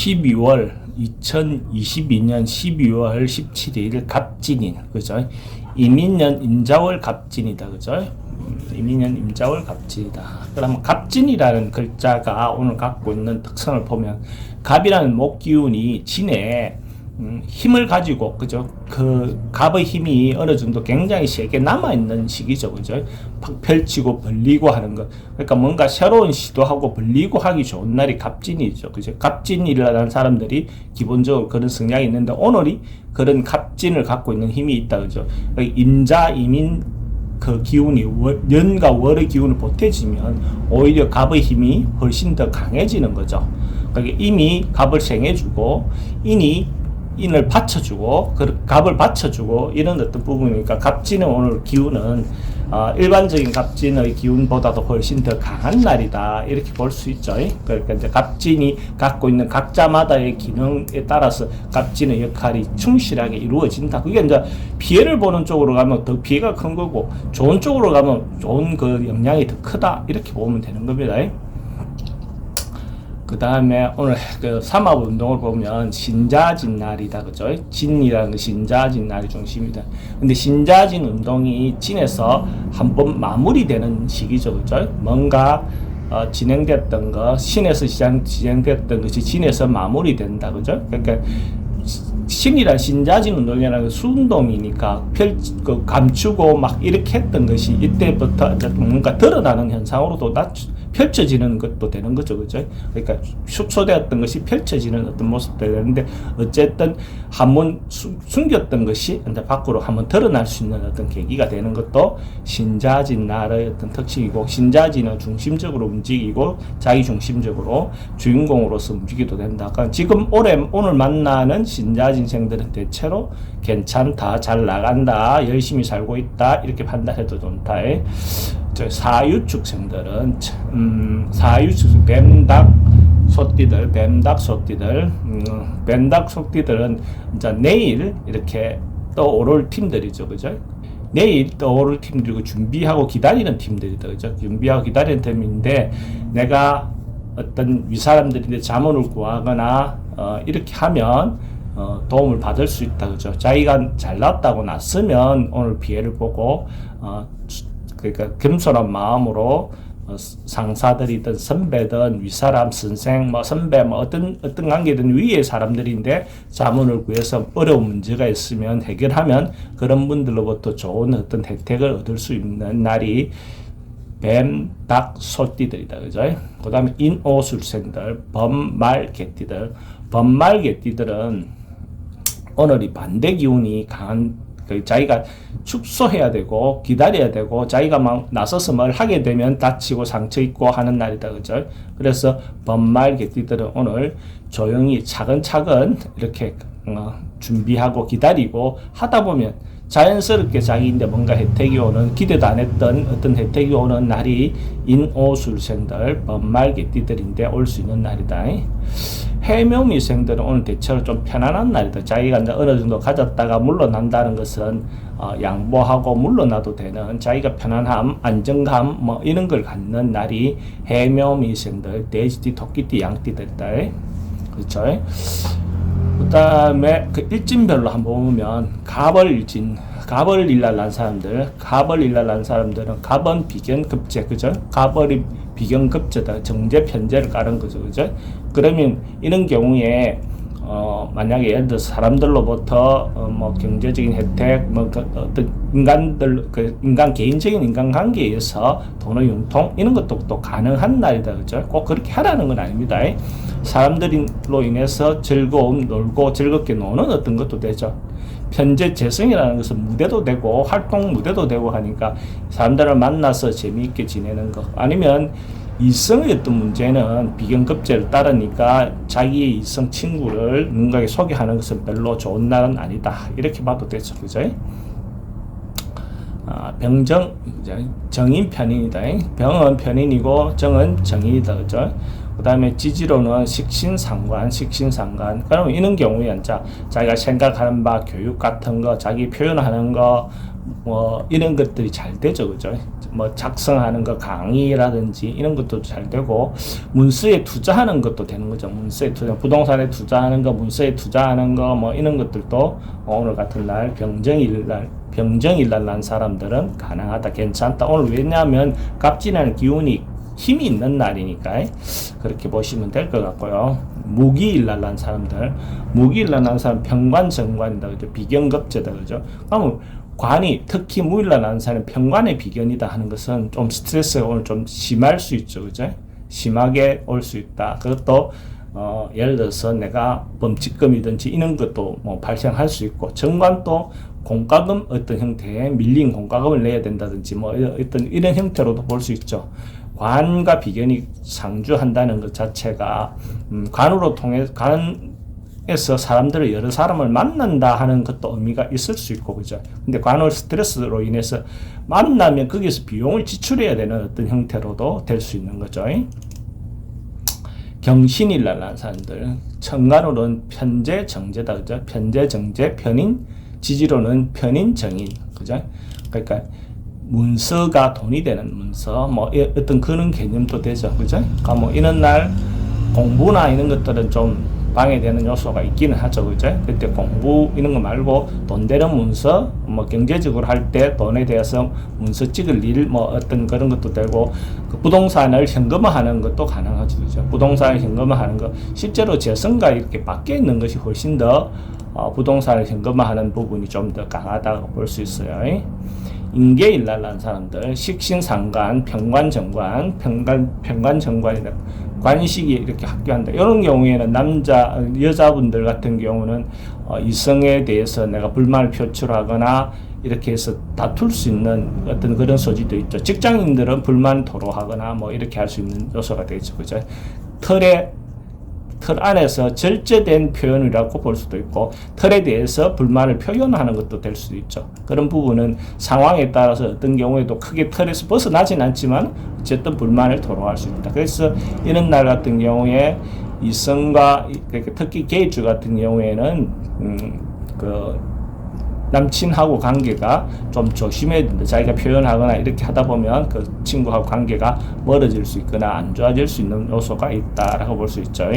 12월 2022년 12월 17일 갑진인, 그죠? 이민년 임자월 갑진이다, 그죠? 이민년 임자월 갑진이다. 그러면 갑진이라는 글자가 오늘 갖고 있는 특성을 보면, 갑이라는 목기운이 진에 힘을 가지고, 그죠? 그 갑의 힘이 어느 정도 굉장히 세게 남아있는 시기죠, 그죠? 팍 펼치고 벌리고 하는 거. 그러니까 뭔가 새로운 시도하고 벌리고 하기 좋은 날이 갑진이죠, 그죠? 갑진이라는 사람들이 기본적으로 그런 성향이 있는데, 오늘이 그런 갑진을 갖고 있는 힘이 있다, 그죠? 임자, 이민, 그 기운이 년과 월의 기운을 보태지면 오히려 갑의 힘이 훨씬 더 강해지는 거죠. 그러니까 이미 갑을 생해주고, 인을 받쳐주고, 갑을 받쳐주고, 이런 어떤 부분이니까, 갑진의 오늘 기운은 일반적인 갑진의 기운보다도 훨씬 더 강한 날이다, 이렇게 볼 수 있죠. 그러니까 이제 갑진이 갖고 있는 각자마다의 기능에 따라서 갑진의 역할이 충실하게 이루어진다. 그게 이제 피해를 보는 쪽으로 가면 더 피해가 큰 거고, 좋은 쪽으로 가면 좋은 그 영향이 더 크다, 이렇게 보면 되는 겁니다. 그 다음에 오늘 그 삼합 운동을 보면 신자진 날이다, 그죠? 진이라는 거 신자진 날이 중심이다. 근데 신자진 운동이 진에서 한번 마무리되는 시기죠, 그죠? 뭔가 진행됐던 거, 신에서 진행됐던 것이 진에서 마무리된다, 그죠? 그러니까 신이란 신자진 운동이라는 수운동이니까 감추고 막 이렇게 했던 것이 이때부터 뭔가 드러나는 현상으로도 펼쳐지는 것도 되는 거죠, 그죠? 그러니까 축소되었던 것이 펼쳐지는 어떤 모습도 되는데, 어쨌든 한번 숨겼던 것이 이제 밖으로 한번 드러날 수 있는 어떤 계기가 되는 것도 신자진 날의 어떤 특징이고, 신자진은 중심적으로 움직이고 자기 중심적으로 주인공으로서 움직이도 된다. 그러니까 지금 오늘 만나는 신자진생들은 대체로 괜찮다, 잘 나간다, 열심히 살고 있다, 이렇게 판단해도 좋다. 사유축생들은 사유축 뱀닭 소띠들, 뱀닭 소띠들은 이제 내일 이렇게 떠오를 팀들이죠, 그죠? 내일 떠오를 팀들이고 준비하고 기다리는 팀들이다, 그죠? 준비하고 기다리는 팀인데, 내가 어떤 윗사람들인데 자문을 구하거나 이렇게 하면 도움을 받을 수 있다, 그죠? 자기가 잘났다고 났으면 오늘 피해를 보고 그러니까 겸손한 마음으로 상사들이든 선배든 윗사람, 선생, 선배, 어떤 관계든 위의 사람들인데 자문을 구해서 어려운 문제가 있으면 해결하면 그런 분들로부터 좋은 어떤 혜택을 얻을 수 있는 날이 뱀, 닭, 소띠들이다, 그죠? 그 다음에 인오술생들, 범말, 개띠들. 범말, 개띠들은 오늘이 반대 기운이 강한, 자기가 축소해야 되고 기다려야 되고, 자기가 막 나서서 뭘 하게 되면 다치고 상처 입고 하는 날이다, 그죠? 그래서 범말 개띠들은 오늘 조용히 차근차근 이렇게 준비하고 기다리고 하다 보면 자연스럽게 자기인데 뭔가 혜택이 오는, 기대도 안 했던 어떤 혜택이 오는 날이 인오술생들, 범말 개띠들인데 올 수 있는 날이다. 해묘미생들은 오늘 대체로 좀 편안한 날이다. 자기가 이제 어느 정도 가졌다가 물러난다는 것은 양보하고 물러나도 되는, 자기가 편안함, 안정감 이런 걸 갖는 날이 해묘미생들, 돼지띠, 토끼띠, 양띠들이다. 그렇죠? 그 다음에 그 일진별로 한번 보면 갑을일진, 갑을일날 난 사람들은 갑은 비견급제, 그죠? 갑을이 비견급제다. 정제 편제를 깔은 거죠, 그죠? 그러면 이런 경우에 만약에 예를 들어 사람들로부터 경제적인 혜택, 어떤 인간 개인적인 인간관계에서 돈의 융통 이런 것도 또 가능한 날이다, 그죠? 꼭 그렇게 하라는 건 아닙니다. 사람들로 인해서 즐거움, 놀고 즐겁게 노는 어떤 것도 되죠. 편제 재성이라는 것은 무대도 되고 활동 무대도 되고 하니까 사람들을 만나서 재미있게 지내는 것, 아니면 이성의 어떤 문제는 비견급제를 따르니까 자기의 이성 친구를 누군가에게 소개하는 것은 별로 좋은 날은 아니다, 이렇게 봐도 되죠, 그죠? 병정, 정인 편인이다. 병은 편인이고 정은 정인이다, 그죠? 그 다음에 지지로는 식신상관. 그러면 이런 경우에 자기가 생각하는 바, 교육 같은 거, 자기 표현하는 거, 뭐 이런 것들이 잘 되죠, 그죠? 뭐 작성하는 거 강의라든지 이런 것도 잘 되고 문서에 투자하는 것도 되는 거죠. 문서에 투자, 부동산에 투자하는 거, 문서에 투자하는 거 뭐 이런 것들도 오늘 같은 날 병정일 날 난 사람들은 가능하다, 괜찮다. 오늘 왜냐하면 갑진하는 기운이 힘이 있는 날이니까 그렇게 보시면 될 것 같고요. 무기일 날 난 사람들, 무기일 날 난 사람 평관정관이다, 그죠? 비견급제다, 그죠? 그러면 관이 특히 무일 날 난 사람 평관의 비견이다 하는 것은 좀 스트레스가 오늘 좀 심할 수 있죠, 그죠? 심하게 올 수 있다. 그것도 예를 들어서 내가 범칙금이든지 이런 것도 뭐 발생할 수 있고, 정관도 공과금 어떤 형태의 밀린 공과금을 내야 된다든지 뭐 어떤 이런 형태로도 볼 수 있죠. 관과 비견이 상주한다는 것 자체가 관으로 통해 관에서 사람들을 여러 사람을 만난다 하는 것도 의미가 있을 수 있고, 그죠? 근데 관을 스트레스로 인해서 만나면 거기서 비용을 지출해야 되는 어떤 형태로도 될 수 있는 거죠. 경신일 날 난 사람들, 천간으로는 편재 정제다, 그죠? 편재 정제 편인, 지지로는 편인 정인, 그죠? 그러니까 문서가 돈이 되는 문서, 뭐 어떤 그런 개념도 되죠, 그죠? 그러니까 뭐 이런 날 공부나 이런 것들은 좀 방해되는 요소가 있기는 하죠, 그죠? 그때 공부 이런 거 말고 돈 되는 문서, 뭐 경제적으로 할 때 돈에 대해서 문서 찍을 일, 뭐 어떤 그런 것도 되고, 그 부동산을 현금화하는 것도 가능하죠, 그죠? 부동산을 현금화하는 거, 실제로 재성과 이렇게 바뀌어 있는 것이 훨씬 더 부동산을 현금화하는 부분이 좀 더 강하다고 볼 수 있어요. 인계일 날 난 사람들, 식신상관, 평관정관, 평관정관이다. 관식이 이렇게 합격한다. 이런 경우에는 여자분들 같은 경우는 이성에 대해서 내가 불만을 표출하거나 이렇게 해서 다툴 수 있는 어떤 그런 소지도 있죠. 직장인들은 불만 토로하거나 뭐 이렇게 할 수 있는 요소가 되죠, 그죠? 틀 안에서 절제된 표현이라고 볼 수도 있고, 틀에 대해서 불만을 표현하는 것도 될 수도 있죠. 그런 부분은 상황에 따라서 어떤 경우에도 크게 틀에서 벗어나진 않지만 어쨌든 불만을 토로할 수 있다. 그래서 이런 날 같은 경우에 이성과 특히 게이주 같은 경우에는 그 남친하고 관계가 좀 조심해야 된다. 자기가 표현하거나 이렇게 하다 보면 그 친구하고 관계가 멀어질 수 있거나 안 좋아질 수 있는 요소가 있다라고 볼 수 있죠.